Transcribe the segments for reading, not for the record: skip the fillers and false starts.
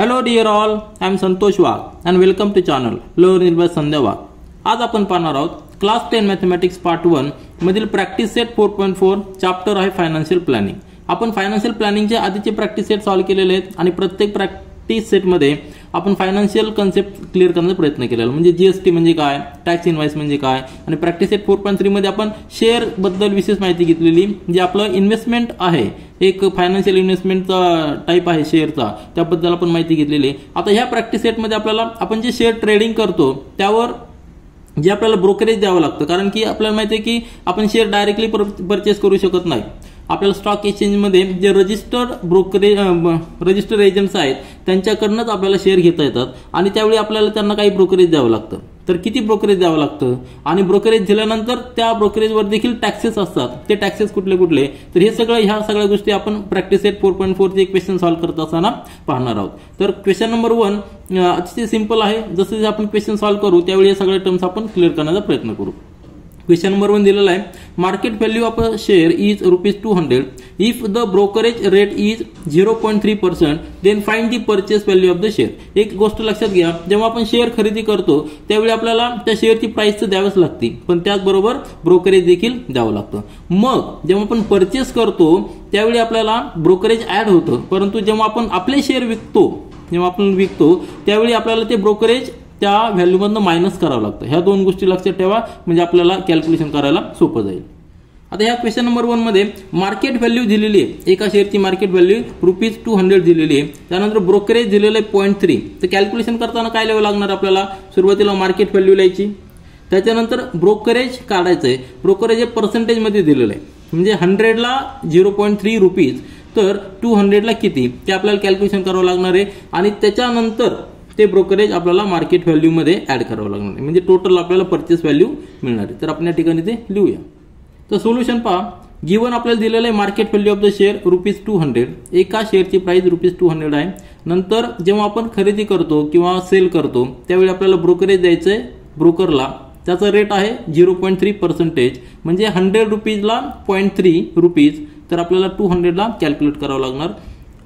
Hello dear all, I am Santosh Wagh and welcome to channel learn by Sandhya Wagh. आज आपण पाहणार आहोत क्लास 10 मॅथमॅटिक्स पार्ट 1 मधील प्रॅक्टिस सेट 4.4 चॅप्टर आहे फायनान्शियल प्लॅनिंग. आपण फायनान्शियल प्लॅनिंगचे आधीचे प्रॅक्टिस सेट सॉल्व्ह केलेले आहेत आणि प्रत्येक प्रॅक्टिस सेटमध्ये आपण फायनान्शियल कन्सेप्ट क्लिअर करण्याचा प्रयत्न केलेला. म्हणजे जीएसटी म्हणजे काय, टॅक्स इनवाइस म्हणजे काय, आणि प्रॅक्टिस सेट 4.3 मध्ये आपण शेअर बद्दल विशेष माहिती घेतलेली. जे आपलं इन्व्हेस्टमेंट आहे, एक फायनान्शियल इन्व्हेस्टमेंटचा टाईप आहे शेअरचा, त्याबद्दल आपण माहिती घेतलेली. आता ह्या प्रॅक्टिस सेटमध्ये आपल्याला आपण जे शेअर ट्रेडिंग करतो त्यावर जे आपल्याला ब्रोकरेज द्यावं लागतं, कारण की आपल्याला माहिती आहे की आपण शेअर डायरेक्टली परचेस करू शकत नाही. आपल्याला स्टॉक एक्सचेंजमध्ये जे रजिस्टर्ड एजंट्स आहेत त्यांच्याकडनंच आपल्याला शेअर घेता येतात आणि त्यावेळी आपल्याला त्यांना काही ब्रोकरेज द्यावं लागतं. तर किती ब्रोकरेज द्यावं लागतं आणि ब्रोकरेज दिल्यानंतर त्या ब्रोकरेजवर देखील टॅक्सेस असतात. ते टॅक्सेस कुठले कुठले, तर हे सगळं ह्या सगळ्या गोष्टी आपण प्रॅक्टिस सेट 4.4 चे क्वेश्चन सॉल्व्ह करत असताना पाहणार आहोत. तर क्वेश्चन नंबर 1 अतिशय सिंपल आहे. जसे आपण क्वेश्चन सॉल्व्ह करू त्यावेळी हे सगळे टर्म्स आपण क्लिअर करण्याचा प्रयत्न करू. क्वेश्चन नंबर 1 दिलेला आहे, market value of a share is ₹200 if the brokerage rate is 0.3% then find the purchase value of the share. एक गोष्ट लक्षात घ्या, जेव्हा आपण शेअर खरेदी करतो त्यावेळी आपल्याला त्या शेअरची प्राइस तर द्यावीच लागते, पण त्याचबरोबर ब्रोकरेज देखील द्यावं लागतं. मग जेव्हा आपण परचेस करतो त्यावेळी आपल्याला ब्रोकरेज ऍड होतं, परंतु जेव्हा आपण आपले शेअर विकतो त्यावेळी आपल्याला ते ब्रोकरेज त्या व्हॅल्यूमधनं मायनस करावं लागतं. ह्या दोन गोष्टी लक्षात ठेवा, म्हणजे आपल्याला कॅल्क्युलेशन करायला सोपं जाईल. आता ह्या क्वेश्चन नंबर 1 मध्ये मार्केट व्हॅल्यू दिलेली आहे, एका शेअरची मार्केट व्हॅल्यू ₹200 दिलेली आहे. त्यानंतर ब्रोकरेज दिलेलं आहे 0.3. तर कॅल्क्युलेशन करताना काय लिहावं लागणार आपल्याला, सुरुवातीला मार्केट व्हॅल्यू लिहायची, त्याच्यानंतर ब्रोकरेज काढायचं आहे. ब्रोकरेज हे पर्सेंटेजमध्ये दिलेलं आहे, म्हणजे 100ला 0.3 रुपीज, तर 200ला किती ते आपल्याला कॅल्क्युलेशन करावं लागणार आहे आणि त्याच्यानंतर ते ब्रोकरेज आपल्याला मार्केट व्हॅल्यू मध्ये ऍड करावं लागणार आहे, म्हणजे टोटल आपल्याला परचेस व्हॅल्यू मिळणार आहे. तर आपण या ठिकाणी ते लिहूया. तर सोल्युशन पहा, गिवन आपल्याला दिलेलं आहे market value of the share ₹200. एका शेअरची प्राइस ₹200 आहे. नंतर जेव्हा आपण खरेदी करतो किंवा सेल करतो त्यावेळी आपल्याला ब्रोकरेज द्यायचंय ब्रोकरला, त्याचा रेट आहे 0.3%, म्हणजे 100 रुपीजला 0.3 रुपीज, तर आपल्याला 200ला कॅल्क्युलेट करावं लागणार.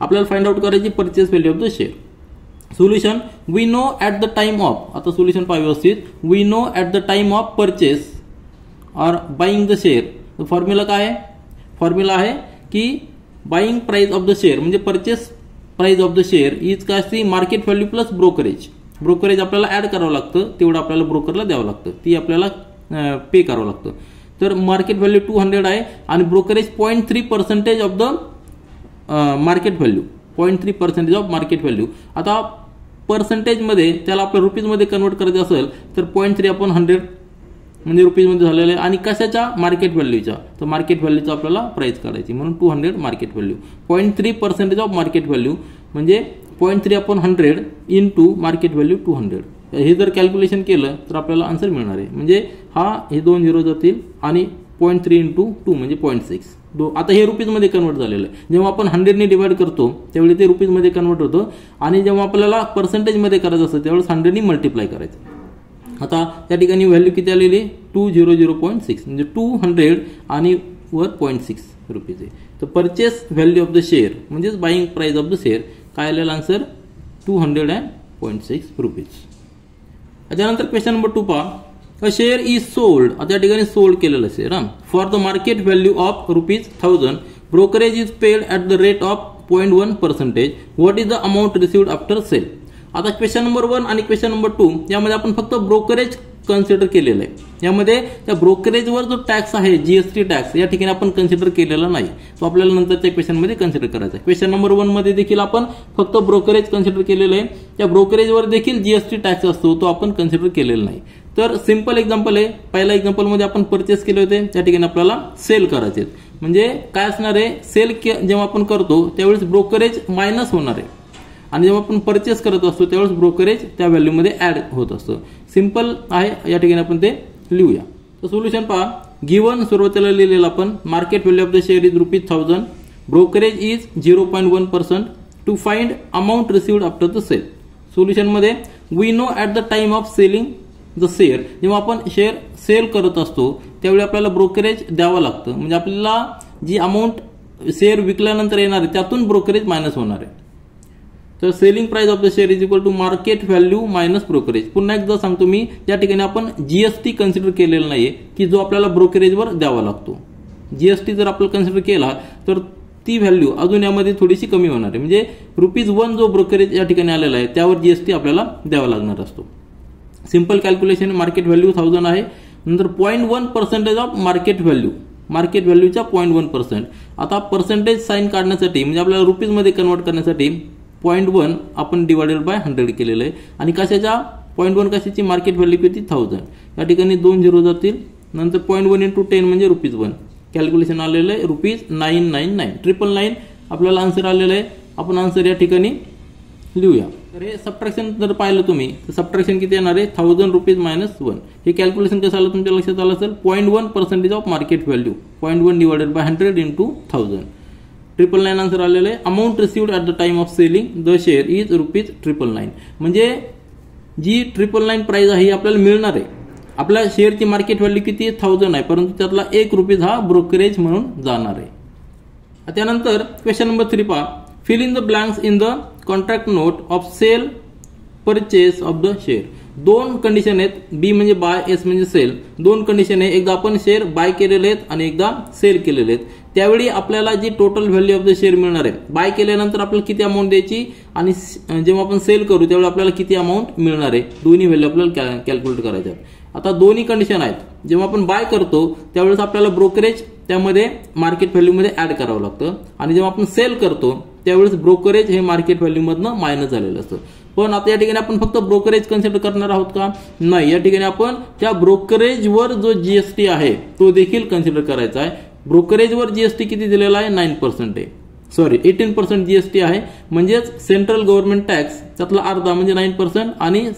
आपल्याला फाइंड आउट करायची purchase value of the share. Solution, we know at the time of, आता सोल्युशन पहा व्यवस्थित, we know at the time of purchase or buying the share. Formula काय आहे, फॉर्म्युला आहे की buying price of the share म्हणजे purchase price of the share is काय असते, market value plus brokerage. Brokerage आपल्याला ऍड करावं लागतं, तेवढं आपल्याला ब्रोकरला द्यावं लागतं, ती आपल्याला पे करावं लागतं. तर मार्केट व्हॅल्यू 200 आहे आणि brokerage 0.3% of the market value, 0.3% of market value. आता पर्सेंटेजमध्ये त्याला आपल्या रुपीजमध्ये कन्वर्ट करायचं असेल तर 0.3/100 म्हणजे रुपीजमध्ये झालेलं आहे. आणि कशाच्या, मार्केट व्हॅल्यूच्या, तर मार्केट व्हॅल्यूचा आपल्याला प्राइस काढायची, म्हणून 200 market value. 0.3% of market value म्हणजे 0.3/100 इंटू मार्केट व्हॅल्यू 200. हे जर कॅल्क्युलेशन केलं तर आपल्याला आन्सर मिळणार आहे. म्हणजे हे 2 झिरो जातील आणि 0.3 इंटू 2 म्हणजे 0.6. आता हे रुपीजमध्ये कन्वर्ट झालेलं आहे. जेव्हा आपण 100ने डिवाइड करतो त्यावेळी ते रुपीजमध्ये कन्वर्ट होतं आणि जेव्हा आपल्याला पर्सेंटेजमध्ये करायचं असतं त्यावेळेस 100ने मल्टिप्लाय करायचं. आता त्या ठिकाणी व्हॅल्यू किती आलेली, 200.6, म्हणजे 200 आणि वर 0.6 रुपीज आहे. तर purchase value of the share म्हणजेच buying price of the share काय आलेलं आन्सर, 200.6 रुपीज. त्याच्यानंतर क्वेश्चन नंबर 2 पहा, अ शेअर इज सोल्ड, आता या ठिकाणी सोल्ड केलेलं share for the market value of ₹1000, brokerage is paid at the rate of 0.1%, what is the amount received after sale. आता question number 1 आणि क्वेश्चन नंबर 2 यामध्ये आपण फक्त ब्रोकरेज कन्सिडर केलेलं आहे. यामध्ये त्या ब्रोकरेजवर जो टॅक्स आहे जीएसटी टॅक्स या ठिकाणी आपण कन्सिडर केलेला नाही, तो आपल्याला नंतरच्या क्वेश्चनमध्ये कन्सिडर करायचा आहे. क्वेश्चन नंबर 1 मध्ये देखील आपण फक्त ब्रोकरेज कन्सिडर केलेलं आहे, त्या ब्रोकरेजवर देखील जीएसटी टॅक्स असतो तो आपण कन्सिडर केलेला नाही. तर सिंपल एक्झाम्पल आहे, पहिला एक्झाम्पल मध्ये आपण परचेस केले होते, त्या ठिकाणी आपल्याला सेल करायचे. म्हणजे काय असणार आहे, सेल जेव्हा आपण करतो त्यावेळेस ब्रोकरेज मायनस होणार आहे आणि जेव्हा आपण परचेस करत असतो त्यावेळेस ब्रोकरेज त्या व्हॅल्यूमध्ये ऍड होत असतं. सिंपल आहे, या ठिकाणी आपण ते लिहूया. तर सोल्युशन पहा, गिवन सुरुवातीला लिहिलेलं आपण market value of the share is ₹1000, brokerage is 0.1%, to find amount received after the sale. Solution मध्ये we know at the time of selling the share, जेव्हा आपण शेअर सेल करत असतो त्यावेळी आपल्याला ब्रोकरेज द्यावं लागतं, म्हणजे आपल्याला जी अमाऊंट शेअर विकल्यानंतर येणार आहे त्यातून ब्रोकरेज मायनस होणार आहे. तर selling price of the share is equal to market value minus brokerage. पुन्हा एकदा सांगतो मी, या ठिकाणी आपण जीएसटी कन्सिडर केलेला नाहीये की जो आपल्याला ब्रोकरेजवर द्यावा लागतो. जीएसटी जर आपण कन्सिडर केला तर ती व्हॅल्यू अजून यामध्ये थोडीशी कमी होणार आहे. म्हणजे ₹1 जो ब्रोकरेज या ठिकाणी आलेला आहे त्यावर जीएसटी आपल्याला द्यावा लागणार असतो. सिंपल कॅल्क्युलेशन, मार्केट व्हॅल्यू 1000 आहे. नंतर 0.1% ऑफ मार्केट व्हॅल्यू, मार्केट व्हॅल्यूच्या 0.1%. आता पर्सेंटेज साईन काढण्यासाठी म्हणजे आपल्याला रुपीजमध्ये कन्वर्ट करण्यासाठी 0.1 आपण डिवायडेड बाय 100 केलेलं आहे. आणि कशाच्या 0.1 कशाची, मार्केट व्हॅल्यू किती 1000. या ठिकाणी 2 झिरो जातील. नंतर 0.1 × 10 म्हणजे ₹1. कॅल्क्युलेशन आलेलं आहे ₹999. 999 आपल्याला आन्सर आलेलं आहे. आपण आन्सर या ठिकाणी लिहूया. तर हे सबट्रॅक्शन जर पाहिलं तुम्ही तर सबट्रॅक्शन किती येणार आहे, ₹1000 - 1. हे कॅल्क्युलेशन कसं आलं तुमच्या लक्षात आलं असेल, 0.1% of market value, 0.1 divided by 100 × 1000. 999 answer आलेलं आहे. Amount received at the time of selling the share is ₹999. म्हणजे जी 999 प्राइस आहे ही आपल्याला मिळणार आहे. आपल्या शेअरची मार्केट व्हॅल्यू किती आहे, 1000 आहे, परंतु त्यातला ₹1 हा ब्रोकरेज म्हणून जाणार आहे. त्यानंतर क्वेश्चन नंबर 3 पहा. Fill in the blanks in the contract note of sale purchase of the share. 2 condition आहेत, बी म्हणजे बाय, एस म्हणजे सेल. 2 कंडिशन आहे, एकदा आपण शेअर बाय केलेले आहेत आणि एकदा सेल केलेले आहेत. त्यावेळी आपल्याला जी total value of the share मिळणार आहे, बाय केल्यानंतर आपल्याला किती अमाऊंट द्यायची आणि जेव्हा आपण सेल करू त्यावेळी आपल्याला किती अमाऊंट मिळणार आहे, दोन्ही व्हॅल्यू आपल्याला कॅल्क्युलेट करायच्या. आता दोन्ही कंडिशन आहेत. जेव्हा आपण बाय करतो त्यावेळेस आपल्याला ब्रोकरेज त्यामध्ये मार्केट व्हॅल्यूमध्ये ऍड करावं लागतं आणि जेव्हा आपण सेल करतो त्यावेळेस ब्रोकरेज हे मार्केट व्हॅल्यूमधनं मायनस झालेलं असतं. पण आता या ठिकाणी आपण फक्त ब्रोकरेज कन्सिडर करणार आहोत का, नाही. या ठिकाणी आपण त्या ब्रोकरेजवर जो जीएसटी आहे तो देखील कन्सिडर करायचा आहे. ब्रोकरेजवर जीएसटी किती दिलेला आहे, 9% आहे, सॉरी 18% जीएसटी आहे. म्हणजेच सेंट्रल गव्हर्नमेंट टॅक्स त्यातला अर्धा म्हणजे 9% आणि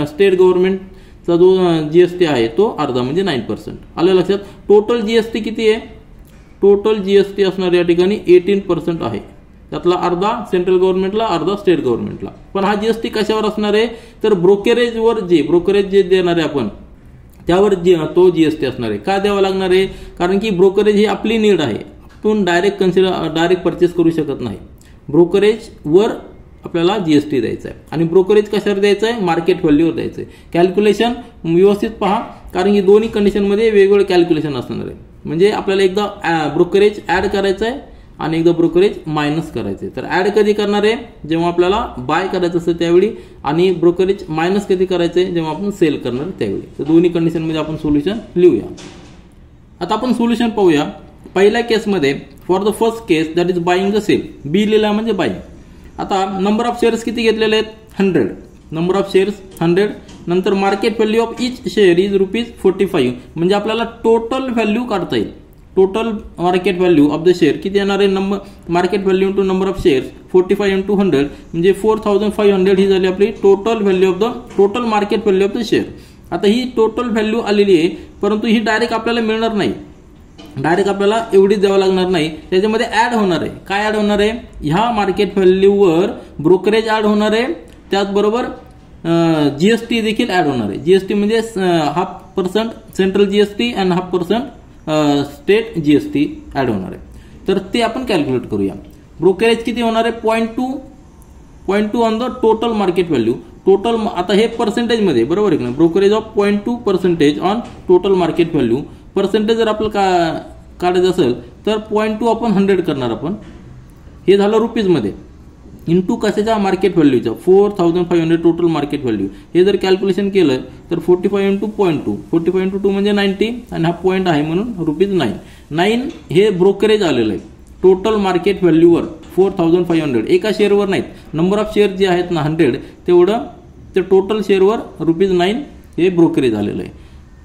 स्टेट गव्हर्नमेंटचा जो जीएसटी आहे तो अर्धा म्हणजे 9%. आलं लक्षात. टोटल जीएसटी किती आहे, टोटल जीएसटी असणार या ठिकाणी 18% आहे. त्यातला अर्धा सेंट्रल गव्हर्नमेंटला, अर्धा स्टेट गव्हर्नमेंटला. पण हा जीएसटी कशावर असणार आहे, तर ब्रोकरेजवर ब्रोकरेज जे देणार आहे आपण त्यावर तो जीएसटी असणार आहे. का द्यावा लागणार आहे, कारण की ब्रोकरेज ही आपली नीड आहे. आपण डायरेक्ट परचेस करू शकत नाही. ब्रोकरेजवर आपल्याला जीएसटी द्यायचा आहे आणि ब्रोकरेज कशावर द्यायचं आहे, मार्केट व्हॅल्यूवर द्यायचं आहे. कॅल्क्युलेशन व्यवस्थित पहा, कारण की दोन्ही कंडिशनमध्ये वेगवेगळे कॅल्क्युलेशन असणार आहे. म्हणजे आपल्याला एकदा ब्रोकरेज ऍड करायचं आहे आणि एकदा ब्रोकरेज मायनस करायचे. तर ऍड कधी करणार आहे, जेव्हा आपल्याला बाय करायचं असतं त्यावेळी, आणि ब्रोकरेज मायनस कधी करायचे, जेव्हा आपण सेल करणार त्यावेळी. तर दोन्ही कंडिशनमध्ये आपण सोल्युशन लिहूया. आता आपण सोल्युशन पाहूया. पहिल्या केसमध्ये for the first case that is buying the sale, B लिहिला म्हणजे बाईंग. आता नंबर ऑफ शेअर्स किती घेतलेले आहेत, 100. Number of shares 100. नंतर market value of each share is ₹45. म्हणजे आपल्याला टोटल व्हॅल्यू काढता येईल. Total market value of the share किती येणार आहे, market value into number of shares 45 × 100 म्हणजे 4500 ही झाली आपली total value of the total market value of the share. आता ही टोटल व्हॅल्यू आलेली आहे, परंतु ही डायरेक्ट आपल्याला मिळणार नाही. डायरेक्ट आपल्याला एवढीच द्यावं लागणार नाही, त्याच्यामध्ये ऍड होणार आहे. काय ऍड होणार आहे, ह्या मार्केट व्हॅल्यूवर ब्रोकरेज ऍड होणार आहे, त्याचबरोबर जीएसटी देखील ऍड होणार आहे. जीएसटी म्हणजे 0.5% सेंट्रल जीएसटी आणि 0.5% स्टेट जीएसटी ऍड होणार आहे. तर ते आपण कॅल्क्युलेट करूया. ब्रोकरेज किती होणार आहे, 0.2 on the total market value. Total आता हे पर्सेंटेज मध्ये बरोबर आहे ना, brokerage of 0.2% on total market value. Percentage जर आपल्याला काढायचं असेल तर 0.2 आपण 100 करणार आपण. हे झालं रुपीजमध्ये इंटू कशाच्या, मार्केट व्हॅल्यूच्या 4500 टोटल मार्केट व्हॅल्यू. हे जर कॅल्क्युलेशन केलं तर 45 × 0.2, 45 × 2 म्हणजे 90 आणि हा पॉईंट आहे म्हणून ₹9. 9 हे ब्रोकरेज आलेलं आहे टोटल मार्केट व्हॅल्यूवर 4500. एका शेअरवर नाहीत, नंबर ऑफ शेअर जे आहेत ना 100 तेवढं ते टोटल शेअरवर ₹9 हे ब्रोकरेज आलेलं आहे.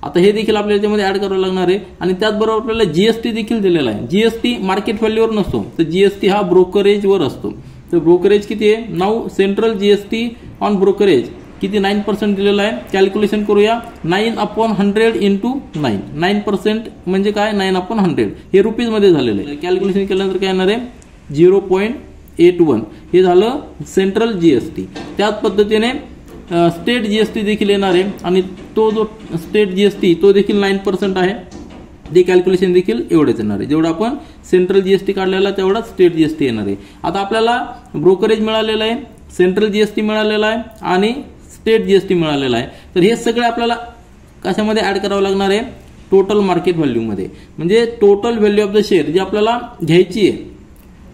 आता हे देखील आपल्याला त्यामध्ये ऍड करावं लागणार आहे. आणि त्याचबरोबर आपल्याला जीएसटी देखील दिलेला आहे. जीएसटी मार्केट व्हॅल्यूवर नसतो, तर जीएसटी हा ब्रोकरेजवर असतो. तर ब्रोकरेज किती आहे, now central GST on brokerage किती 9% दिलेला आहे. कॅल्क्युलेशन करूया. 9/100 × 9. 9% म्हणजे काय, 9/100 हे रुपीजमध्ये झालेलं आहे. कॅल्क्युलेशन केल्यानंतर काय येणार आहे, 0.81 हे झालं सेंट्रल जीएसटी. त्याच पद्धतीने स्टेट जीएसटी देखील येणार आहे आणि तो जो स्टेट जीएसटी तो देखील 9% आहे. ते कॅल्क्युलेशन देखील एवढेच येणार आहे. जेवढा आपण सेंट्रल जीएसटी काढलेला तेवढाच स्टेट जीएसटी येणार आहे. आता आपल्याला ब्रोकरेज मिळालेलं आहे सेंट्रल जीएसटी मिळालेला आहे आणि स्टेट जीएसटी मिळालेला आहे. तर हे सगळे आपल्याला कशामध्ये ऍड करावं लागणार आहे, टोटल मार्केट व्हॅल्यू मध्ये. म्हणजे total value of the share जी आपल्याला घ्यायची आहे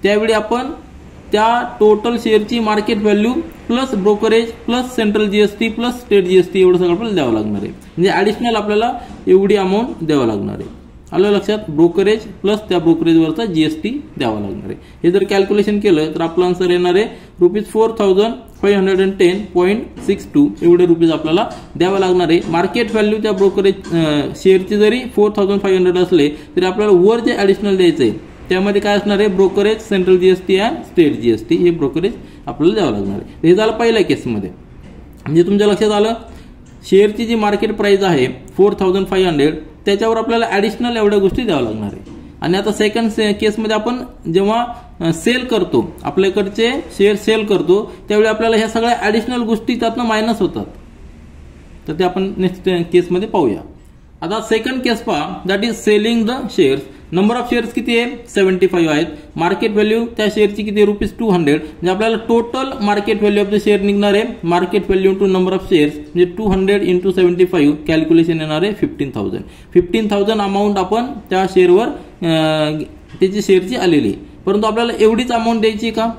त्यावेळी आपण त्या टोटल शेअरची market value plus brokerage plus central GST plus state GST एवढं सगळं आपल्याला द्यावं लागणार आहे. म्हणजे ऍडिशनल आपल्याला एवढी अमाऊंट द्यावं लागणार आहे. आलं लक्षात, ब्रोकरेज प्लस त्या ब्रोकरेजवरचा जीएसटी द्यावा लागणार आहे. हे जर कॅल्क्युलेशन केलं तर आपलं आन्सर येणार आहे ₹4,510.62 एवढे रुपीज आपल्याला द्यावं लागणार आहे. मार्केट व्हॅल्यू त्या ब्रोकरेज शेअरची जरी 4,500 असले तरी आपल्याला वर जे ऍडिशनल द्यायचं आहे त्यामध्ये काय असणार आहे, brokerage, central GST and state GST हे ब्रोकरेज आपल्याला द्यावं लागणार आहे. हे झालं पहिल्या केसमध्ये. म्हणजे तुमच्या लक्षात आलं, शेअरची जी मार्केट प्राइस आहे 4,500 त्याच्यावर आपल्याला ऍडिशनल एवढ्या गोष्टी द्याव्या लागणार आहे. आणि आता सेकंड केसमध्ये आपण जेव्हा सेल करतो, आपल्याकडचे शेअर सेल करतो त्यावेळी आपल्याला ह्या सगळ्या ऍडिशनल गोष्टी त्यातनं मायनस होतात. तर ते आपण नेक्स्ट केसमध्ये पाहूया. आता सेकंड केस पहा, that is selling the shares. Number of shares किती आहे, 75 आहेत. मार्केट व्हॅल्यू त्या शेअरची किती आहे, ₹200. म्हणजे आपल्याला total market value of the share निघणार आहे market value into number of shares, म्हणजे 200 इंटू 75 कॅल्क्युलेशन येणार आहे 15,000. 15,000 अमाऊंट आपण त्या शेअरवर त्याची शेअरची आलेली. परंतु आपल्याला एवढीच अमाऊंट द्यायची का,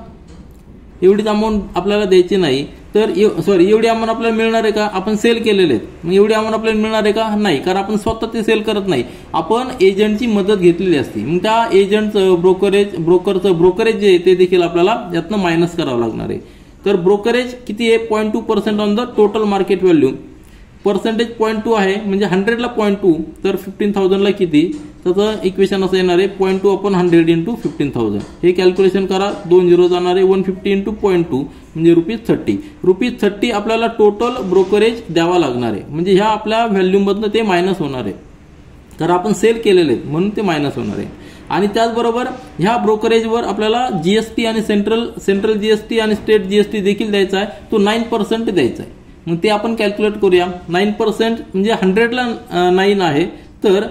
एवढीच अमाऊंट आपल्याला द्यायची नाही. तर एवढी अमाऊंट आपल्याला मिळणार आहे का, आपण सेल केलेले आहेत, मग एवढी अमाऊंट आपल्याला मिळणार आहे का, नाही, कारण आपण स्वतः ते सेल करत नाही, आपण एजंटची मदत घेतलेली असते. मग त्या एजंटचं ब्रोकरचं ब्रोकरेज जे आहे ते देखील आपल्याला यातनं मायनस करावं लागणार आहे. तर ब्रोकरेज किती आहे, 0.2% on the total market value. Percentage 0.2 आहे, म्हणजे 100ला 0.2 तर 15,000ला किती, त्याचं इक्वेशन असं येणार आहे 0.2 अपॉन 100 इंटू 15,000. हे कॅल्क्युलेशन करा, 2 झिरो जाणार आहे, 150 इंटू 0.2 म्हणजे ₹30. ₹30 आपल्याला टोटल ब्रोकरेज द्यावा लागणार आहे. म्हणजे ह्या आपल्या व्हॅल्यूमधनं ते मायनस होणार आहे, कारण आपण सेल केलेले आहेत म्हणून ते मायनस होणार आहे. आणि त्याचबरोबर ह्या ब्रोकरेजवर आपल्याला जीएसटी आणि सेंट्रल जीएसटी आणि स्टेट जीएसटी देखील द्यायचा आहे, तो 9% द्यायचा आहे. मग ते आपण कॅल्क्युलेट करूया. 9% म्हणजे 100ला 9 आहे, तर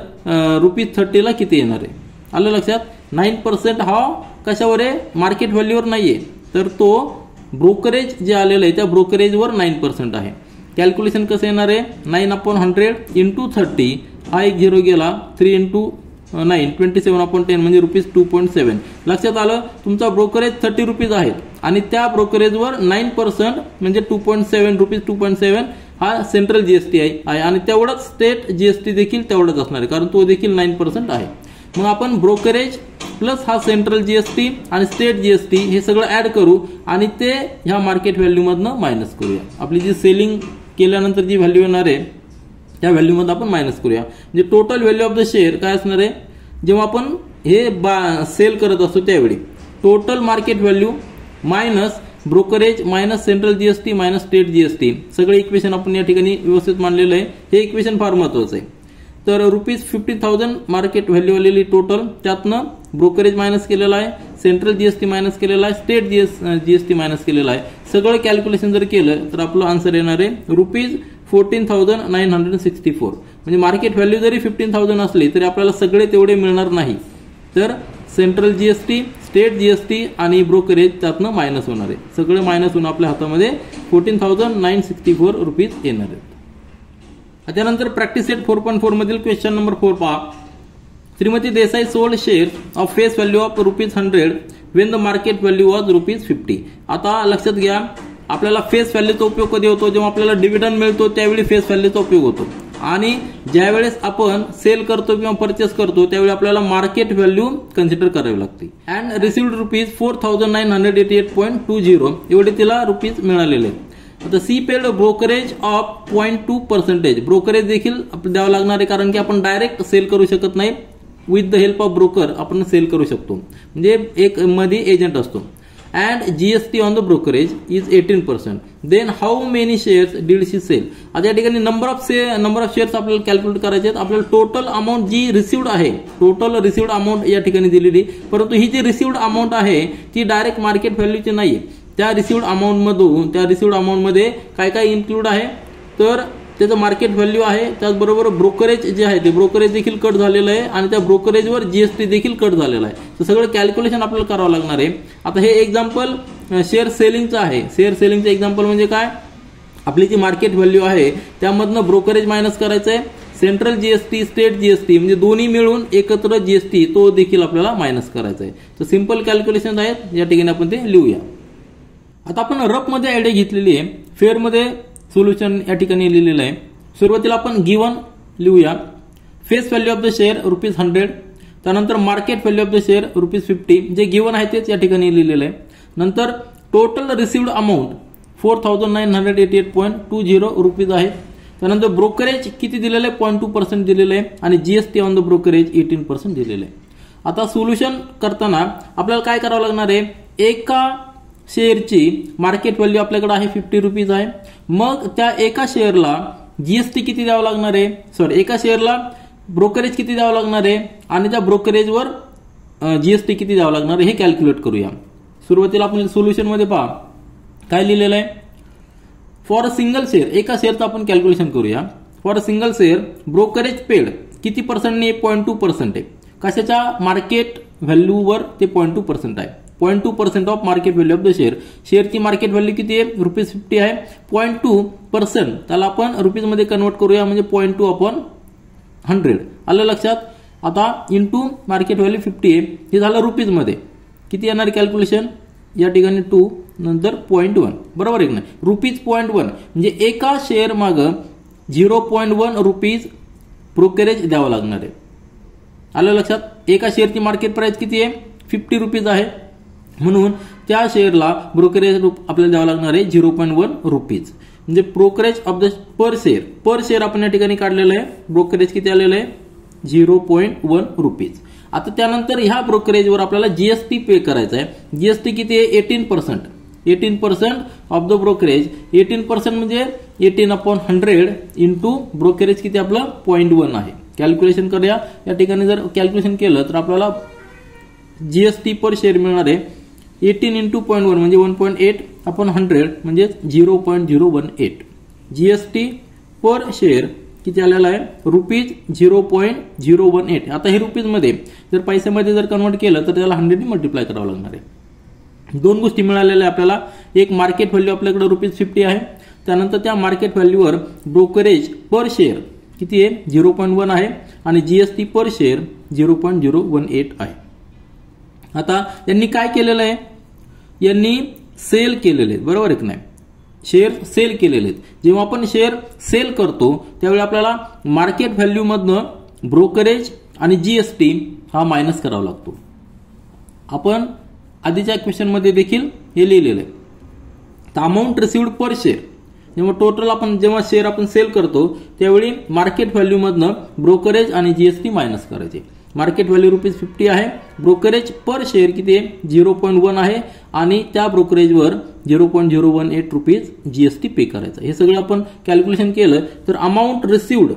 ₹30ला किती येणार आहे, आलं लक्षात. 9% हा कशावर आहे, मार्केट व्हॅल्यूवर नाहीये, तर तो ब्रोकरेज जे आलेलं आहे त्या ब्रोकरेजवर 9% आहे. कॅल्क्युलेशन कसं येणार आहे, 9/100 इंटू 30, हा एक झिरो गेला, 3 इंटू 9 27/10 म्हणजे ₹2.7. लक्षात आलं, तुमचा ब्रोकरेज ₹30 आहे आणि त्या ब्रोकरेजवर 9% म्हणजे ₹2.7 हा सेंट्रल जीएसटी आहे आणि तेवढाच स्टेट जीएसटी देखील तेवढाच असणार आहे, कारण तो देखील 9% आहे. मग आपण ब्रोकरेज प्लस हा सेंट्रल जीएसटी आणि स्टेट जीएसटी हे सगळं ऍड करू आणि ते ह्या मार्केट व्हॅल्यू मधनं मायनस करूया. आपली जी सेलिंग केल्यानंतर जी व्हॅल्यू येणार आहे त्या व्हॅल्यू मध्ये आपण मायनस करूया. म्हणजे total value of the share काय असणार आहे, जेव्हा आपण हे सेल करत असतो त्यावेळी total market value minus brokerage minus central GST minus state GST, सगळे इक्वेशन आपण या ठिकाणी व्यवस्थित मांडलेलं आहे. हे इक्वेशन फार महत्वाचं आहे. तर ₹50,000 मार्केट व्हॅल्यू आलेली टोटल, त्यातनं ब्रोकरेज मायनस केलेला आहे, सेंट्रल जीएसटी मायनस केलेला आहे, स्टेट जीएसटी मायनस केलेला आहे. सगळं कॅल्क्युलेशन जर केलं तर आपलं आन्सर येणार आहे ₹14,964. म्हणजे मार्केट व्हॅल्यू जरी 15,000 असली तरी आपल्याला सगळे तेवढे मिळणार नाही, तर सेंट्रल जीएसटी, स्टेट जीएसटी आणि ब्रोकरेज त्यातनं मायनस होणार आहे. सगळे मायनस होऊन आपल्या हातामध्ये ₹14,964 येणार आहेत. त्यानंतर प्रॅक्टिस सेट 4.4 मधील क्वेश्चन नंबर 4 पहा. Shrimati Desai sold share of face value of ₹100 Wien the market value was ₹50. आता लक्षात घ्या, आपल्याला फेस व्हॅल्यूचा उपयोग कधी होतो, जेव्हा आपल्याला डिव्हिडंड मिळतो त्यावेळी फेस व्हॅल्यूचा उपयोग होतो. आणि ज्यावेळेस आपण सेल करतो किंवा परचेस करतो त्यावेळी आपल्याला मार्केट व्हॅल्यू कन्सिडर करावी लागते. अँड रिसिव्ड ₹4,988.20 एवढे तिला रुपीज मिळालेले. आता she paid brokerage of 0.2%. Brokerage देखील द्यावं लागणार आहे, कारण की आपण डायरेक्ट सेल करू शकत नाही, with the help of broker आपण सेल करू शकतो, म्हणजे एक मध्ये एजंट असतो. And GST on the brokerage is 18%. Then how many shares did she sell. आता या ठिकाणी नंबर ऑफ शेअर्स आपल्याला कॅल्क्युलेट करायचे आहेत. आपल्याला टोटल अमाऊंट जी रिसिव्ड आहे, टोटल रिसिव्ड अमाऊंट या ठिकाणी दिलेली, परंतु ही जी रिसिव्ड अमाऊंट आहे ती डायरेक्ट मार्केट व्हॅल्यूची नाहीये. त्या रिसिव्ड अमाऊंट मध्ये काय काय इन्क्लूड आहे, तर त्याचं मार्केट व्हॅल्यू आहे, त्याचबरोबर ब्रोकरेज जे आहे ते ब्रोकरेज देखील कट झालेलं आहे आणि त्या ब्रोकरेजवर जीएसटी देखील कट झालेला आहे. तर सगळं कॅल्क्युलेशन आपल्याला करावं लागणार आहे. आता हे एक्झाम्पल शेअर सेलिंगचं आहे. शेअर सेलिंगचं एक्झाम्पल म्हणजे काय, आपली जी मार्केट व्हॅल्यू आहे त्यामधनं ब्रोकरेज मायनस करायचं आहे, सेंट्रल जीएसटी, स्टेट जीएसटी म्हणजे दोन्ही मिळून एकत्र जीएसटी तो देखील आपल्याला मायनस करायचा आहे. तर सिंपल कॅल्क्युलेशन आहेत, या ठिकाणी आपण ते लिहूया. आता आपण रफ मध्ये आयडिया घेतलेली आहे, फेअर मध्ये सोल्युशन या ठिकाणी लिहिलेलं आहे. सुरुवातीला आपण गिवन लिहूया. Face value of the share ₹100, त्यानंतर market value of the share ₹50. जे गिवन आहे तेच या ठिकाणी लिहिलेलं आहे. नंतर टोटल रिसिव्ड अमाऊंट 4,988.20 रुपीज आहे. त्यानंतर ब्रोकरेज किती दिलेलं आहे, 0.2% दिलेलं आहे आणि जीएसटी ऑन द ब्रोकरेज 18% दिलेलं आहे. आता सोल्युशन करताना आपल्याला काय करावं लागणार आहे, एका शेअरची मार्केट व्हॅल्यू आपल्याकडे आहे 50 रुपीज आहे. मग त्या एका शेअरला जीएसटी किती द्यावं लागणार आहे, एका शेअरला ब्रोकरेज किती द्यावं लागणार आहे आणि त्या ब्रोकरेजवर जीएसटी किती द्यावं लागणार आहे हे कॅल्क्युलेट करूया. सुरुवातीला आपण सोल्युशन मध्ये पहा काय लिहिलेलं आहे. फॉर अ सिंगल शेअर, एका शेअरचं आपण कॅल्क्युलेशन करूया. For a single share brokerage paid किती पर्सेंटने, 0.2% आहे. कशाच्या, मार्केट व्हॅल्यूवर ते 0.2% आहे. 0.2% of market value of the share. शेअरची मार्केट व्हॅल्यू किती आहे, ₹50 आहे. 0.2% त्याला आपण रुपीज मध्ये कन्वर्ट करूया, म्हणजे 0.2/100. आलं लक्षात. आता इंटू मार्केट व्हॅल्यू 50 आहे, हे झालं रुपीज मध्ये. किती येणार कॅल्क्युलेशन, या ठिकाणी 2 नंतर 0.1, बरोबर आहे की नाही. रुपीज 0.1 म्हणजे एका शेअर माग 0.1 रुपीज ब्रोकरेज द्यावं लागणार आहे. आलं लक्षात. एका शेअरची मार्केट प्राइस किती आहे, 50 रुपीज आहे, म्हणून त्या शेअरला ब्रोकरेज आपल्याला द्यावं लागणार आहे 0.1 रुपीज. म्हणजे brokerage of the per share आपण या ठिकाणी काढलेलं आहे. ब्रोकरेज किती आलेलं आहे, 0.1 रुपीज. आता त्यानंतर ह्या ब्रोकरेजवर आपल्याला जीएसटी पे करायचा आहे. जीएसटी किती आहे, 18% ऑफ द ब्रोकरेज. 18% म्हणजे 18/100 इंटू ब्रोकरेज किती आपलं 0.1 आहे. कॅल्क्युलेशन करूया. या ठिकाणी जर कॅल्क्युलेशन केलं तर आपल्याला जीएसटी पर शेअर मिळणार आहे 18 इंटू 0.1 म्हणजे 1.8/100 म्हणजे 0.018. जीएसटी पर शेअर किती आलेला आहे, ₹0.018. आता हे रुपीज मध्ये जर पैशामध्ये जर कन्वर्ट केलं तर त्याला 100 ने मल्टिप्लाय करावं लागणार आहे. दोन गोष्टी मिळालेल्या आहे आपल्याला. एक मार्केट व्हॅल्यू आपल्याकडे ₹50 आहे, त्यानंतर त्या मार्केट व्हॅल्यूवर ब्रोकरेज पर शेअर किती आहे, 0.1 आहे आणि जीएसटी पर शेअर 0.018 आहे. आता यांनी काय केलेलं आहे, यांनी सेल केलेले आहेत, बरोबर आहे की नाही. शेअर सेल केलेले आहेत. जेव्हा आपण शेअर सेल करतो त्यावेळी आपल्याला मार्केट व्हॅल्यू मधनं ब्रोकरेज आणि जीएसटी हा मायनस करावा लागतो. आपण आधीच्या क्वेश्चन मध्ये देखील हे लिहिलेलं आहे. तर अमाऊंट रिसिव्ड पर शेअर, जेव्हा टोटल आपण जेव्हा शेअर आपण सेल करतो त्यावेळी मार्केट व्हॅल्यू मधनं ब्रोकरेज आणि जीएसटी मायनस करायचे. मार्केट व्हॅल्यू ₹50 आहे, ब्रोकरेज पर शेअर किती आहे, 0.1 आहे आणि त्या ब्रोकरेजवर 0.018 रुपीज जीएसटी पे करायचा. हे सगळं आपण कॅल्क्युलेशन केलं तर अमाऊंट रिसिव्ड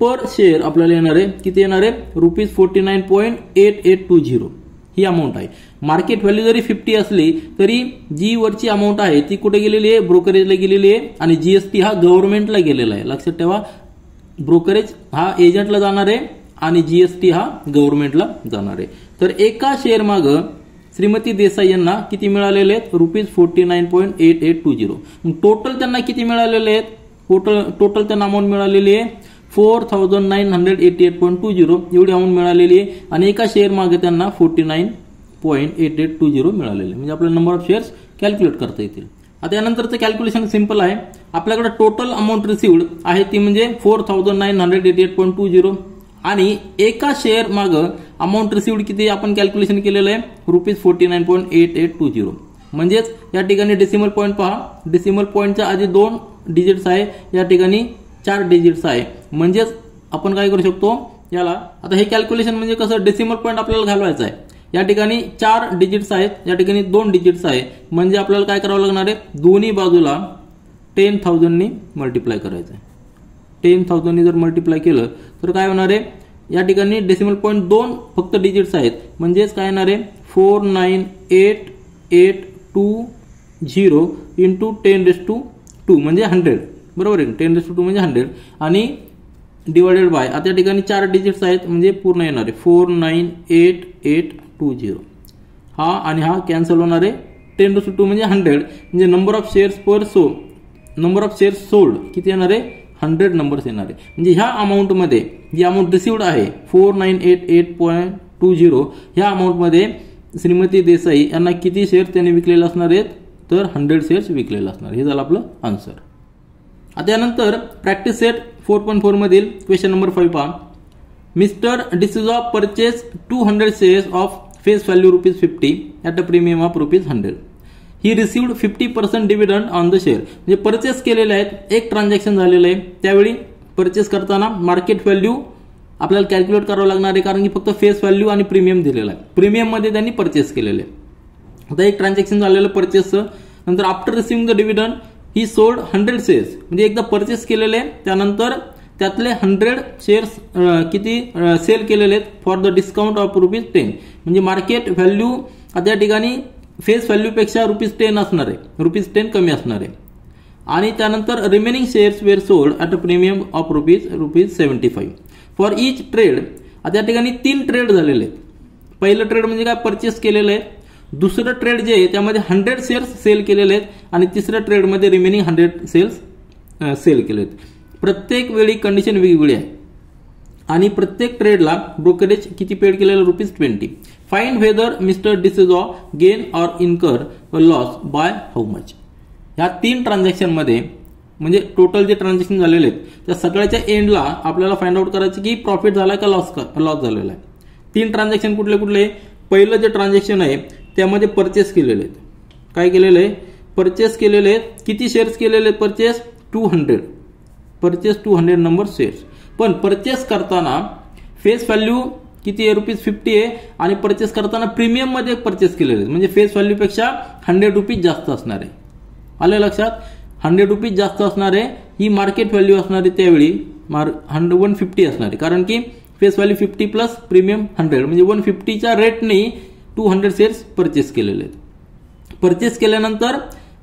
पर शेअर आपल्याला येणार आहे किती येणार आहे, ₹49.8820 ही अमाऊंट आहे. मार्केट व्हॅल्यू जरी 50 असली तरी जी वरची अमाऊंट आहे ती कुठे गेलेली आहे, ब्रोकरेजला गेलेली आहे आणि जीएसटी हा गव्हर्नमेंटला गेलेला आहे. लक्षात ठेवा, ब्रोकरेज हा एजंटला जाणार आहे आणि जीएसटी हा गव्हर्नमेंटला जाणार आहे. तर एका शेअर माग श्रीमती देसाई यांना किती मिळालेले आहेत, ₹49.8820. टोटल त्यांना किती मिळालेले आहेत, टोटल त्यांना अमाऊंट मिळालेली आहे 4,988.20 एवढी अमाऊंट मिळालेली आहे आणि एका शेअर मागे त्यांना 49.8820 मिळालेले. म्हणजे आपल्याला नंबर ऑफ शेअर्स कॅल्क्युलेट करता येतील. आता यानंतरचं कॅल्क्युलेशन सिंपल आहे. आपल्याकडे टोटल अमाऊंट रिसिव्ड आहे ती म्हणजे 4,988.20 आणि एका शेअर माग अमाऊंट रिसिव्ड किती आपण कॅल्क्युलेशन केलेलं आहे ₹49.8820. म्हणजेच या ठिकाणी डेसिमल पॉईंट पहा, डेसिमल पॉईंटच्या आधी 2 डिजिट्स आहे, या ठिकाणी 4 डिजिट्स आहे. म्हणजेच आपण काय करू शकतो याला. आता हे कॅल्क्युलेशन म्हणजे कसं, डेसिमल पॉईंट आपल्याला घालवायचा आहे. या ठिकाणी 4 डिजिट्स आहेत, या ठिकाणी 2 डिजिट्स आहे. म्हणजे आपल्याला काय करावं लागणार आहे, दोन्ही बाजूला 10,000 ने मल्टिप्लाय करायचं आहे. 10,000 ने जर मल्टिप्लाय केलं तर काय होणार आहे, या ठिकाणी डेसिमल पॉईंट 2 फक्त डिजिट्स आहेत. म्हणजेच काय येणार आहे 498,820 इंटू 10⁻² म्हणजे 100, बरोबर आहे. 10⁻² म्हणजे 100 आणि डिवायडेड बाय, आता या ठिकाणी 4 डिजिट्स आहेत म्हणजे पूर्ण येणार आहे 498,820. हा आणि हा कॅन्सल होणार आहे 10⁻² म्हणजे 100, म्हणजे नंबर ऑफ शेअर्स सोल्ड किती येणार आहे, 100 नंबर्स येणार आहे. म्हणजे ह्या अमाऊंटमध्ये जी अमाऊंट रिसिव्ड आहे 4988.20, ह्या अमाऊंटमध्ये श्रीमती देसाई यांना किती शेअर्स त्यांनी विकलेले असणार आहेत, तर 100 शेअर्स विकलेले असणार. हे झालं आपलं आन्सर. आता यानंतर प्रॅक्टिस सेट 4.4 मधील क्वेश्चन नंबर 5 पहा. Mister D'Souza purchase 200 shares of face value ₹50 at a premium of ₹100. He received 50% dividend on the share. म्हणजे परचेस केलेले आहेत, एक ट्रान्झॅक्शन झालेलं आहे, त्यावेळी परचेस करताना मार्केट व्हॅल्यू आपल्याला कॅल्क्युलेट करावं लागणार आहे, कारण की फक्त फेस व्हॅल्यू आणि प्रीमियम दिलेला आहे. प्रीमियम मध्ये त्यांनी परचेस केलेले आहे. आता एक ट्रान्झॅक्शन झालेलं परचेसचं, नंतर after receiving the dividend he sold 100 shares. म्हणजे एकदा परचेस केलेले, त्यानंतर त्यातले 100 शेअर्स किती सेल केलेले आहेत फॉर द डिस्काउंट ऑफ ₹10. म्हणजे मार्केट व्हॅल्यू त्या ठिकाणी फेस व्हॅल्यू पेक्षा ₹10 असणार आहे, ₹10 कमी असणार आहे. आणि त्यानंतर remaining shares were sold at a premium of ₹75. For each trade त्या ठिकाणी 3 ट्रेड झालेले आहेत. पहिलं ट्रेड म्हणजे काय, परचेस केलेलं आहे. दुसरं ट्रेड जे आहे त्यामध्ये 100 शेअर्स सेल केलेले आहेत आणि तिसऱ्या ट्रेडमध्ये रिमेनिंग 100 शेअर्स सेल केले आहेत. प्रत्येक वेळी कंडिशन वेगवेगळी आहे आणि प्रत्येक ट्रेडला ब्रोकरेज किती पेड केलेलं, ₹20. Find weather mister D'Souza gain or incur loss by how much. ह्या 3 ट्रान्झॅक्शनमध्ये म्हणजे टोटल जे ट्रान्झॅक्शन झालेले आहेत त्या सगळ्याच्या एंडला आपल्याला फाइंड आउट करायचं की प्रॉफिट झाला का लॉस झालेला आहे. 3 ट्रान्झॅक्शन कुठले कुठले, पहिलं जे ट्रान्झॅक्शन आहे त्यामध्ये परचेस केलेले आहेत. काय केलेलं आहे, परचेस केलेले आहेत. किती शेअर्स केलेले आहेत परचेस, 200. Purchase 200 number shares. पण परचेस करताना फेस व्हॅल्यू किती आहे, ₹50 आहे आणि परचेस करताना प्रीमियम मध्ये परचेस केलेले आहेत. म्हणजे फेस व्हॅल्यू पेक्षा ₹100 जास्त असणार आहे. आलं लक्षात, ₹100 जास्त असणार आहे. ही मार्केट व्हॅल्यू असणार आहे त्यावेळी 150 असणार आहे, कारण की फेस व्हॅल्यू 50 प्लस प्रीमियम 100 म्हणजे 150च्या रेटने 200 शेअर्स परचेस केलेले आहेत. परचेस केल्यानंतर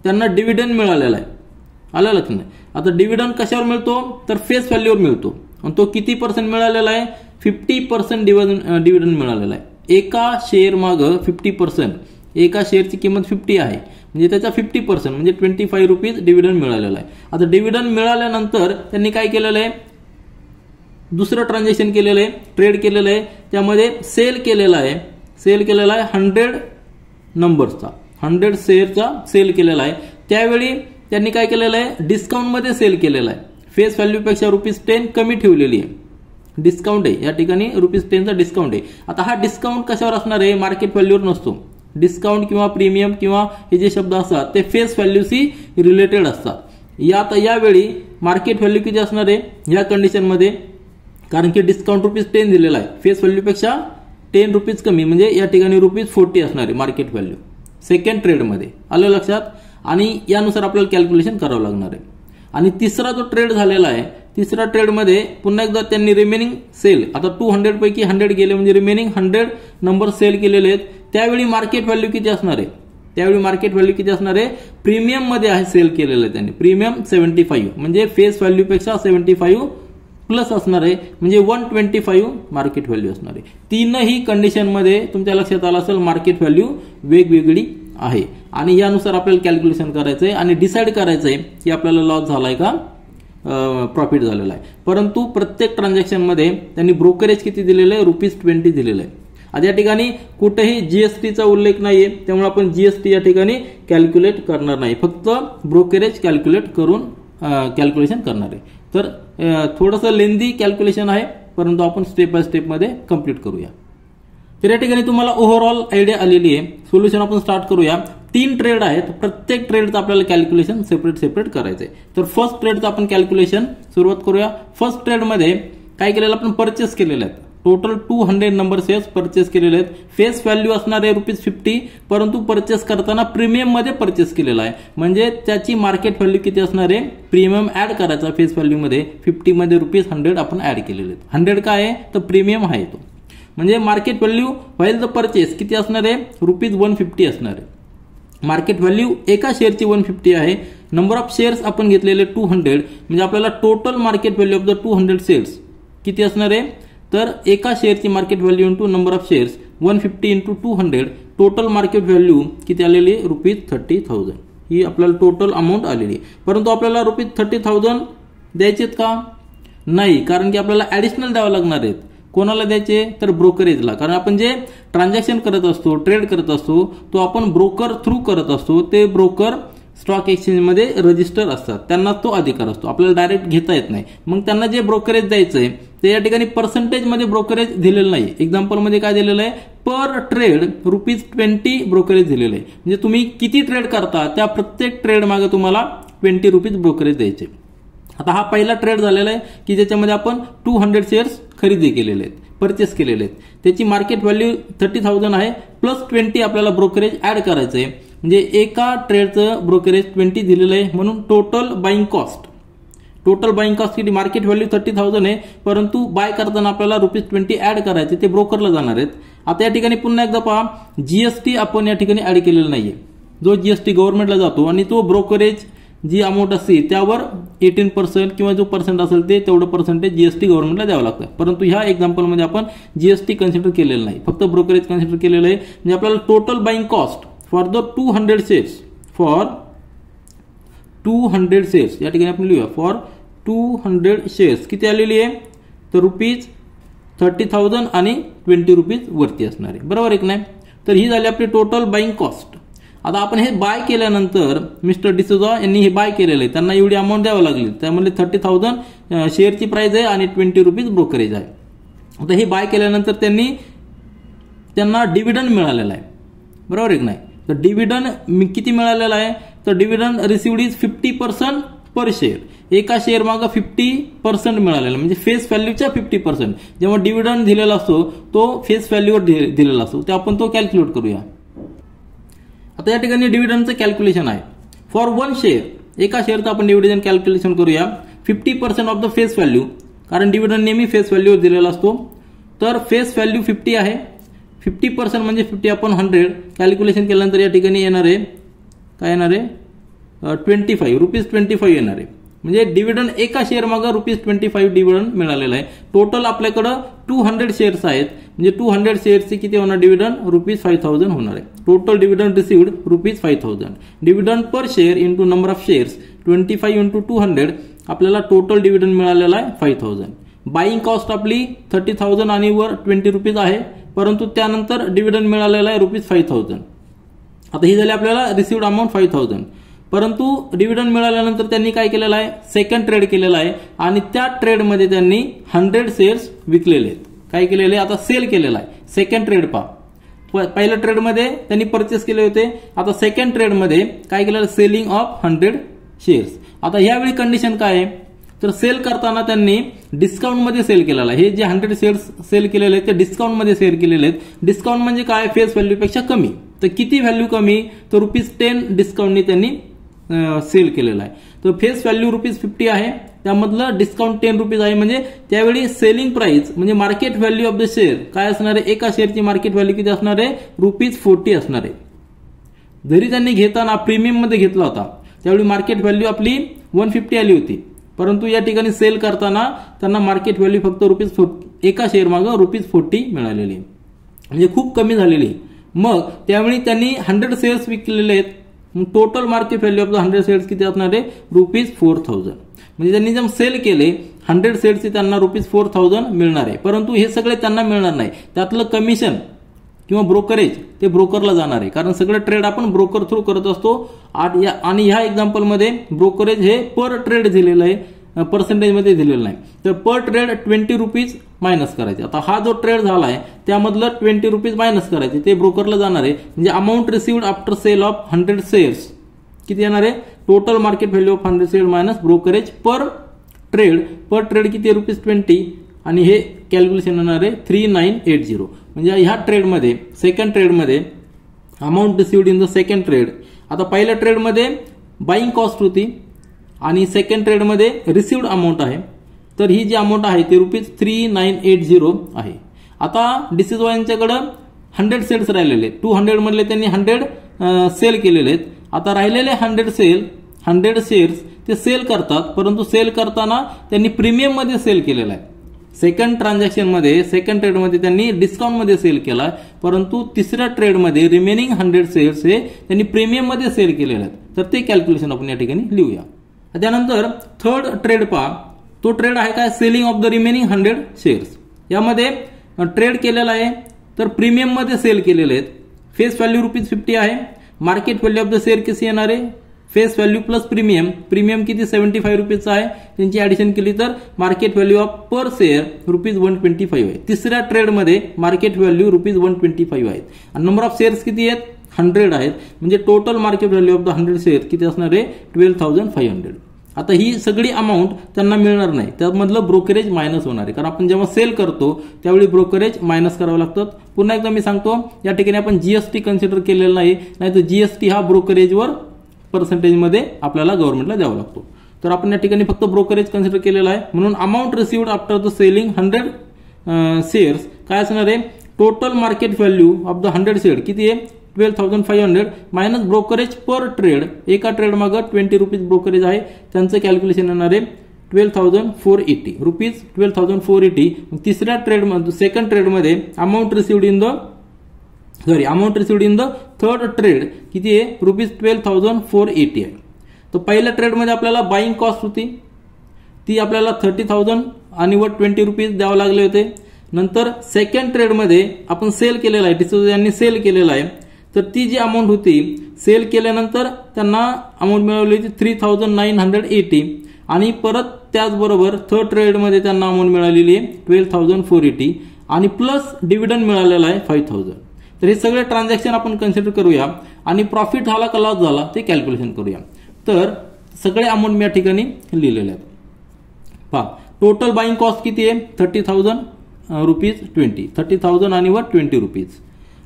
त्यांना डिव्हिडंड मिळालेला आहे. आलं लक्षात नाही. आता डिव्हिडंड कशावर मिळतो, तर फेस व्हॅल्यूवर मिळतो. आणि तो किती % मिळालेला आहे, 50% डिव्हिडंड मिळालेला आहे. एका शेअर मागं 50%, एका शेअरची किंमत 50 आहे म्हणजे त्याचा 50% म्हणजे ₹25 डिव्हिडंड मिळालेला आहे. आता डिव्हिडंड मिळाल्यानंतर त्यांनी काय केलेलं आहे, दुसरं ट्रान्झॅक्शन केलेलं आहे, ट्रेड केलेलं आहे. त्यामध्ये सेल केलेला आहे 100 नंबर्सचा, 100 शेअरचा सेल केलेला आहे. त्यावेळी त्यांनी काय केलेलं आहे, डिस्काउंटमध्ये सेल केलेला आहे. फेस व्हॅल्यूपेक्षा ₹10 कमी ठेवलेली आहे, डिस्काउंट आहे या ठिकाणी, ₹10चा डिस्काउंट आहे. आता हा डिस्काउंट कशावर असणार आहे, मार्केट व्हॅल्यूवर नसतो. डिस्काउंट किंवा प्रीमियम किंवा हे जे शब्द असतात ते फेस व्हॅल्यूशी रिलेटेड असतात. यावेळी मार्केट व्हॅल्यू किती असणार आहे या कंडिशनमध्ये, कारण की डिस्काउंट ₹10 दिलेला आहे, फेस व्हॅल्यूपेक्षा ₹10 कमी म्हणजे या ठिकाणी ₹40 असणार आहे मार्केट व्हॅल्यू सेकंड ट्रेडमध्ये. आलं लक्षात. आणि यानुसार आपल्याला कॅल्क्युलेशन करावं लागणार आहे. आणि तिसरा जो ट्रेड झालेला आहे, तिसऱ्या ट्रेडमध्ये पुन्हा एकदा त्यांनी रिमेनिंग सेल, आता 200 पैकी 100 गेले म्हणजे रिमेनिंग 100 नंबर सेल केलेले आहेत. त्यावेळी मार्केट व्हॅल्यू किती असणार आहे, त्यावेळी मार्केट व्हॅल्यू किती असणार आहे, प्रीमियम मध्ये आहे सेल केलेलं आहे त्यांनी, प्रीमियम 75 म्हणजे फेस व्हॅल्यूपेक्षा 75 प्लस असणार आहे म्हणजे 125 मार्केट व्हॅल्यू असणार आहे. तीनही कंडिशनमध्ये तुमच्या लक्षात आलं असेल मार्केट व्हॅल्यू वेगवेगळी आहे आणि यानुसार आपल्याला कॅल्क्युलेशन करायचंय आणि डिसाईड करायचंय की आपल्याला लॉस झालाय का प्रॉफिट झालेला आहे. परंतु प्रत्येक ट्रान्झॅक्शनमध्ये त्यांनी ब्रोकरेज किती दिलेलं आहे, ₹20 दिलेलं आहे. आता या ठिकाणी कुठेही जीएसटीचा उल्लेख नाहीये, त्यामुळे आपण जीएसटी या ठिकाणी कॅल्क्युलेट करणार नाही, फक्त ब्रोकरेज कॅल्क्युलेट करून कॅल्क्युलेशन करणार आहे. तर थोडंसं लेंदी कॅल्क्युलेशन आहे, परंतु आपण स्टेप बाय स्टेप मध्ये कंप्लीट करूया. तर या ठिकाणी तुम्हाला ओव्हरऑल आयडिया आलेली आहे. सोल्युशन आपण स्टार्ट करूया. 3 ट्रेड आहेत, प्रत्येक ट्रेडचं आपल्याला कॅल्क्युलेशन सेपरेट करायचंय. तर फर्स्ट ट्रेडचं आपण कॅल्क्युलेशन सुरुवात करूया. फर्स्ट ट्रेडमध्ये काय केलेलं, आपण परचेस केलेले आहेत, टोटल 200 नंबर शेअर्स परचेस केलेले आहेत. फेस व्हॅल्यू असणार आहे ₹50, परंतु परचेस करताना प्रीमियम मध्ये परचेस केलेला आहे म्हणजे त्याची मार्केट व्हॅल्यू किती असणार आहे, प्रीमियम ऍड करायचा फेस व्हॅल्यू मध्ये, 50 मध्ये ₹100 आपण ऍड केलेले आहेत. 100 काय आहे तर प्रीमियम आहे तो, म्हणजे market value while the purchase किती असणार आहे, ₹150 असणार आहे. मार्केट व्हॅल्यू एका शेअरची 150 आहे. नंबर ऑफ शेअर्स आपण घेतलेले 200 म्हणजे आपल्याला total market value of the 200 shares किती असणार आहे, तर एका शेअरची market value into number of shares 150 into 200 total market value किती आलेली आहे ₹30,000 ही आपल्याला टोटल अमाऊंट आलेली आहे. परंतु आपल्याला ₹30,000 द्यायचेत का नाही, कारण की आपल्याला ऍडिशनल द्यावं लागणार आहेत. कोणाला द्यायचे तर ब्रोकरेजला, कारण आपण जे ट्रान्झॅक्शन करत असतो ट्रेड करत असतो तो आपण ब्रोकर थ्रू करत असतो. ते ब्रोकर स्टॉक एक्सचेंजमध्ये रजिस्टर असतात, त्यांना तो अधिकार असतो, आपल्याला डायरेक्ट घेता येत नाही. मग त्यांना जे ब्रोकरेज द्यायचंय ते या ठिकाणी पर्सेंटेजमध्ये ब्रोकरेज दिलेलं नाही. एक्झाम्पलमध्ये काय दिलेलं आहे पर ट्रेड ₹20 ब्रोकरेज दिलेलं आहे. म्हणजे तुम्ही किती ट्रेड करता त्या प्रत्येक ट्रेड मागे तुम्हाला ₹20 ब्रोकरेज द्यायचे. आता हा पहिला ट्रेड झालेला आहे की ज्याच्यामध्ये आपण 200 शेअर्स खरेदी केलेले आहेत, परचेस केलेले आहेत. त्याची मार्केट व्हॅल्यू 30,000 आहे प्लस 20 आपल्याला ब्रोकरेज ऍड करायचं आहे. म्हणजे एका ट्रेडचं ब्रोकरेज 20 दिलेलं आहे. म्हणून टोटल बाईंग कॉस्ट किती मार्केट व्हॅल्यू 30,000 आहे, परंतु बाय करताना आपल्याला ₹20 ऍड करायचे, ते ब्रोकरला जाणार आहेत. आता या ठिकाणी पुन्हा एकदा पहा, जीएसटी आपण या ठिकाणी ऍड केलेला नाहीये. जो जीएसटी गव्हर्नमेंटला जातो आणि तो ब्रोकरेज जी अमाऊंट असते त्यावर 18% किंवा जो पर्सेंट असेल ते तेवढं पर्सेंटेज जीएसटी गव्हर्नमेंटला द्यावं लागतं. परंतु ह्या एक्झाम्पलमध्ये आपण जीएसटी कन्सिडर केलेलं नाही, फक्त ब्रोकरेज कन्सिडर केलेलं आहे. म्हणजे आपल्याला total buying cost for the 200 shares या ठिकाणी आपण लिहूया फॉर 200 शेअर्स किती आलेली आहे तर ₹30,000 आणि ₹20 वरती असणार आहे. बरोबर आहे की नाही. तर ही झाली आपली टोटल बाईंग कॉस्ट. आता आपण हे बाय केल्यानंतर मिस्टर डिसोजा यांनी हे बाय केलेलं आहे, त्यांना एवढी अमाऊंट द्यावं लागली. त्यामध्ये 30,000 शेअरची प्राइस आहे आणि ₹20 ब्रोकरेज आहे. आता हे बाय केल्यानंतर त्यांना डिव्हिडंड मिळालेला आहे. बरोबर आहे की नाही. तर डिव्हिडंड किती मिळालेला आहे तर dividend received is 50% per share. एका शेअर मागं 50% मिळालेला, म्हणजे फेस व्हॅल्यूच्या 50%. जेव्हा डिव्हिडंड दिलेला असतो तो फेस व्हॅल्यूवर दिलेला असतो, ते आपण तो कॅल्क्युलेट करूया. आता या ठिकाणी डिव्हिडंडचं कॅल्क्युलेशन आहे फॉर 1 शेअर. एका शेअरचं आपण डिव्हिडंड कॅल्क्युलेशन करूया 50% ऑफ द फेस व्हॅल्यू, कारण डिव्हिडंड नेहमी फेस व्हॅल्यूवर दिलेला असतो. तर फेस व्हॅल्यू 50 आहे, 50% म्हणजे 50 आपण 100 कॅल्क्युलेशन केल्यानंतर या ठिकाणी येणार आहे काय येणार आहे ₹25 येणार आहे. म्हणजे डिव्हिडंड एका शेअर मागं ₹25 डिव्हिडंड मिळालेला आहे. टोटल आपल्याकडं 200 शेअर्स आहेत, म्हणजे 200 शेअर्सचे किती होणार डिव्हिडंड ₹5,000 होणार आहे. Total dividend received ₹5,000. Dividend per share into number of shares 25 into 200 आपल्याला टोटल डिव्हिडंड मिळालेला आहे 5,000. बाईंग कॉस्ट आपली 30,000 आणि वर ₹20 आहे, परंतु त्यानंतर डिव्हिडंड मिळालेला आहे ₹5,000. आता ही झाली आपल्याला रिसिव्ड अमाऊंट 5,000. परंतु डिव्हिडंड मिळाल्यानंतर त्यांनी काय केलेलं आहे सेकंड ट्रेड केलेला आहे आणि त्या ट्रेडमध्ये त्यांनी 100 शेअर्स विकलेले आहेत. काय केलेले आता सेल केलेला आहे. सेकंड ट्रेड पहा, पहिल्या ट्रेडमध्ये त्यांनी परचेस केले होते, आता सेकंड ट्रेडमध्ये काय केलेलं सेलिंग ऑफ 100 शेअर्स. आता यावेळी कंडिशन काय आहे तर सेल करताना त्यांनी डिस्काउंटमध्ये सेल केलेला आहे. हे जे 100 शेअर्स सेल केलेले आहेत ते डिस्काउंटमध्ये सेल केलेले आहेत. डिस्काउंट म्हणजे काय फेस व्हॅल्यूपेक्षा कमी. तर किती व्हॅल्यू कमी तर ₹10 डिस्काउंटने त्यांनी सेल केलेला आहे. तर फेस व्हॅल्यू ₹50 आहे, त्यामधलं डिस्काउंट ₹10 आहे. म्हणजे त्यावेळी सेलिंग प्राइस म्हणजे market value of the share काय असणार आहे, एका शेअरची मार्केट व्हॅल्यू किती असणार आहे ₹40 असणार आहे. जरी त्यांनी घेताना प्रीमियम मध्ये घेतला होता त्यावेळी मार्केट व्हॅल्यू आपली 150 आली होती, परंतु या ठिकाणी सेल करताना त्यांना मार्केट व्हॅल्यू फक्त एका शेअर मागं ₹40 मिळालेली, म्हणजे खूप कमी झालेली. मग त्यावेळी त्यांनी 100 शेअर्स विकलेले आहेत. Total market value of the 100 shares किती असणार आहे ₹4,000. म्हणजे त्यांनी जेव्हा सेल केले 100 शेअर्सचे त्यांना ₹4,000 मिळणार आहे. परंतु हे सगळे त्यांना मिळणार नाही, त्यातलं कमिशन किंवा ब्रोकरेज ते ब्रोकरला जाणार आहे, कारण सगळे ट्रेड आपण ब्रोकर थ्रू करत असतो. आणि ह्या एक्झाम्पलमध्ये ब्रोकरेज हे पर ट्रेड दिलेलं आहे, पर्सेंटेजमध्ये दिलेलं नाही. तर पर ट्रेड ₹20 मायनस करायचे. आता हा जो ट्रेड झाला आहे त्यामधलं ₹20 मायनस करायचे, ते ब्रोकरला जाणार आहे. म्हणजे amount received after sale of 100 shares किती येणार आहे total market value of 100 share minus brokerage per trade किती आहे ₹20 आणि हे कॅल्क्युलेशन येणार आहे 3980. म्हणजे ह्या ट्रेडमध्ये सेकंड ट्रेडमध्ये amount received in the second trade. आता पहिल्या ट्रेडमध्ये बाईंग कॉस्ट होती आणि सेकंड ट्रेडमध्ये रिसिव्ड अमाऊंट आहे. तर ही जी अमाऊंट आहे ती ₹3980 आहे. आता डिसिजो यांच्याकडं 100 शेअर्स राहिलेले, 200 मधले त्यांनी 100 सेल केलेले आहेत. आता राहिलेले 100 शेअर्स ते सेल करतात, परंतु सेल करताना त्यांनी प्रीमियम मध्ये सेल केलेला आहे. सेकंड ट्रान्झॅक्शनमध्ये सेकंड ट्रेडमध्ये त्यांनी डिस्काउंटमध्ये सेल केला, परंतु तिसऱ्या ट्रेडमध्ये रिमेनिंग 100 शेअर्स हे त्यांनी प्रीमियममध्ये सेल केलेले आहेत. तर ते कॅल्क्युलेशन आपण या ठिकाणी लिहूया. त्यानंतर थर्ड ट्रेड पहा, तो ट्रेड आहे काय, selling of the remaining 100 shares. यामध्ये ट्रेड केलेला आहे तर प्रीमियममध्ये सेल केलेले आहेत. फेस व्हॅल्यू ₹50 आहे. Market value of the share कशी येणार आहे, face value plus premium. Premium किती, ₹75 आहे. त्यांची ऍडिशन केली तर market value of per share ₹125 आहे. तिसऱ्या ट्रेडमध्ये मार्केट व्हॅल्यू ₹125 आहे आणि नंबर ऑफ शेअर्स किती आहेत, 100 आहेत. म्हणजे total market value of the 100 share किती असणार आहे, 12,500. आता ही सगळी अमाऊंट त्यांना मिळणार नाही, त्यामधलं ब्रोकरेज मायनस होणार आहे. कारण आपण जेव्हा सेल करतो त्यावेळी ब्रोकरेज मायनस करावं लागतं. पुन्हा एकदा मी सांगतो, या ठिकाणी आपण जीएसटी कन्सिडर केलेला नाही, नाहीतर जीएसटी हा ब्रोकरेजवर पर्सेंटेजमध्ये आपल्याला गव्हर्नमेंटला द्यावा लागतो. तर आपण या ठिकाणी फक्त ब्रोकरेज कन्सिडर केलेला आहे. म्हणून amount received after the selling 100 shares काय असणार आहे, total market value of the 100 share किती आहे, 12,500 मायनस ब्रोकरेज पर ट्रेड. एका ट्रेड मागं ₹20 ब्रोकरेज आहे, त्यांचं कॅल्क्युलेशन येणार आहे 12,480 रुपीज, 12,480. तिसऱ्या ट्रेड सेकंड ट्रेडमध्ये amount received in the third trade किती आहे, ₹12,480 आहे. तर पहिल्या ट्रेडमध्ये आपल्याला बाईंग कॉस्ट होती, ती आपल्याला 30,000 आणि वर ₹20 द्यावं लागले होते. नंतर सेकंड ट्रेडमध्ये आपण सेल केलेला आहे, डिसोजा यांनी सेल केलेला आहे, तर ती जी अमाऊंट होती सेल केल्यानंतर त्यांना अमाऊंट मिळवली होती 3,980 आणि परत त्याचबरोबर थर्ड ट्रेडमध्ये त्यांना अमाऊंट मिळालेली आहे 12,480 आणि प्लस डिव्हिडंड मिळालेला आहे 5,000. तर हे सगळे ट्रान्झॅक्शन आपण कन्सिडर करूया आणि प्रॉफिट झाला का लॉस झाला ते कॅल्क्युलेशन करूया. तर सगळे अमाऊंट मी या ठिकाणी लिहिलेले आहेत. पहा, टोटल बाईंग कॉस्ट किती आहे, 30,000 रुपीज 20, 30,000 आणि वर ₹20.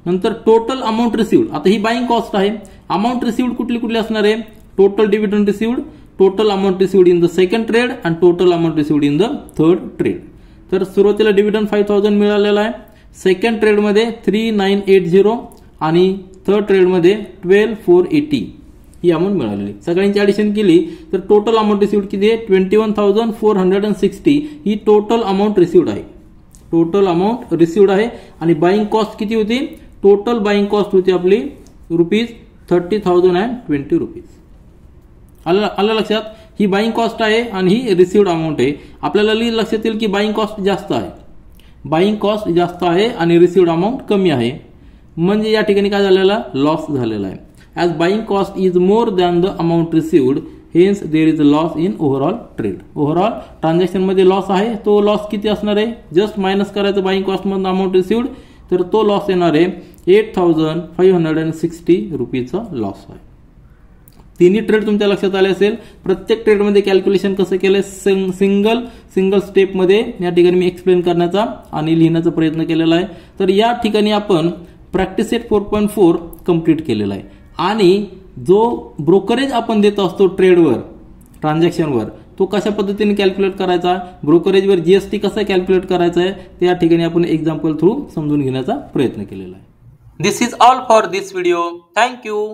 नंतर टोटल अमाऊंट रिसिव्ड, आता ही बाईंग कॉस्ट आहे. अमाऊंट रिसिव्ड कुठली असणार आहे, total dividend received, total amount received in the second trade आणि total amount received in the third trade. तर सुरुवातीला डिव्हिडंड 5,000 मिळालेला आहे, सेकंड ट्रेडमध्ये 3,980 आणि थर्ड ट्रेडमध्ये 12,480 ही अमाऊंट मिळालेली. सगळ्यांची ऍडिशन केली तर टोटल अमाऊंट रिसिव्ड किती आहे, 21,460 ही टोटल अमाऊंट रिसिव्ड आहे. टोटल अमाऊंट रिसिव्ड आहे आणि बाईंग कॉस्ट किती होती, टोटल बाईंग कॉस्ट होती आपली ₹30,020. आलं लक्षात, ही बाईंग कॉस्ट आहे आणि ही रिसिव्ड अमाऊंट आहे. आपल्याला लक्षात येईल की बाईंग कॉस्ट जास्त आहे, बाईंग कॉस्ट जास्त आहे आणि रिसिव्ड अमाऊंट कमी आहे, म्हणजे या ठिकाणी काय झालेला, लॉस झालेला आहे. As buying cost is more than the amount received, hence there is a loss in overall trade. Overall transaction मध्ये लॉस आहे, तो लॉस किती असणार आहे, जस्ट मायनस करायचं बाईंग कॉस्ट मधून अमाऊंट रिसिव्ड, तर तो लॉस येणार आहे 8,560 रुपीचा लॉस आहे. तिन्ही ट्रेड तुमच्या लक्षात आले असेल. प्रत्येक ट्रेडमध्ये कॅल्क्युलेशन कसं केलंय, सिंगल स्टेपमध्ये या ठिकाणी मी एक्सप्लेन करण्याचा आणि लिहिण्याचा प्रयत्न केलेला आहे. तर या ठिकाणी आपण प्रॅक्टिस सेट 4.4 कम्प्लीट केलेला आहे आणि जो ब्रोकरेज आपण देत असतो ट्रेडवर, ट्रान्झॅक्शनवर, तो कशा पद्धतीने कॅल्क्युलेट करायचा, ब्रोकरेजवर जीएसटी कसा कॅल्क्युलेट करायचा आहे ते या ठिकाणी आपण एक्झाम्पल थ्रू समजून घेण्याचा प्रयत्न केलेला आहे. This is all for this video. Thank you.